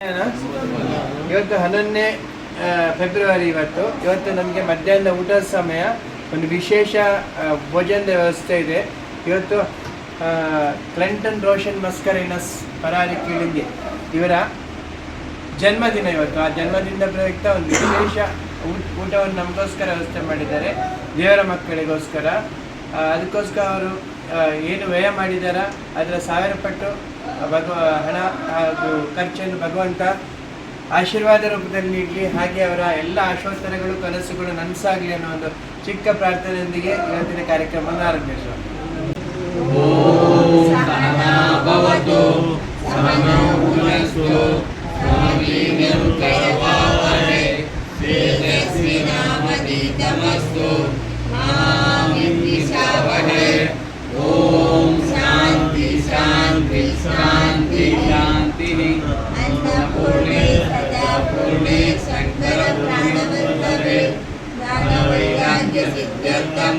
ಇವತ್ತು 11ನೇ ಫೆಬ್ರವರಿ. ಇವತ್ತು ನಮಗೆ ಮಧ್ಯಾಹ್ನ ಊಟದ ಸಮಯ. ಒಂದು ವಿಶೇಷ ಭೋಜನದ ವ್ಯವಸ್ಥೆ ಇದೆ. ಇವತ್ತು ಕ್ಲಿಂಟನ್ ರೋಷನ್ ಮಸ್ಕರೇನಸ್ ಪರಾರಿ ಕೀಳಿಂಗೆ ಇವರ ಜನ್ಮದಿನ ಇವತ್ತು. ಆ ಜನ್ಮದಿನದ ಪ್ರಯುಕ್ತ ಒಂದು ವಿಶೇಷ ಊಟವನ್ನು ನಮಗೋಸ್ಕರ ವ್ಯವಸ್ಥೆ ಮಾಡಿದ್ದಾರೆ, ದೇವರ ಮಕ್ಕಳಿಗೋಸ್ಕರ. ಅದಕ್ಕೋಸ್ಕರ ಅವರು ಏನು ವ್ಯಯ ಮಾಡಿದಾರ ಅದರ 1000 ಪಟ್ಟು ಹಣ ಹಾಗೂ ಖರ್ಚನ್ನು ಭಗವಂತ ಆಶೀರ್ವಾದ ರೂಪದಲ್ಲಿ ನೀಡಲಿ, ಹಾಗೆ ಅವರ ಎಲ್ಲ ಆಶೋತ್ತರಗಳು ಕನಸುಗಳು ನನಸಾಗಲಿ ಅನ್ನೋ ಒಂದು ಚಿಕ್ಕ ಪ್ರಾರ್ಥನೆಯೊಂದಿಗೆ ಇವತ್ತಿನ ಕಾರ್ಯಕ್ರಮವನ್ನು ಆರಂಭಿಸುವ. ओम शांति शांति शांति शांति अन्नपूर्णे सदापूर्णे शंकर प्राणवल्लभे ज्ञानवैराग्य सिद्ध्यर्थं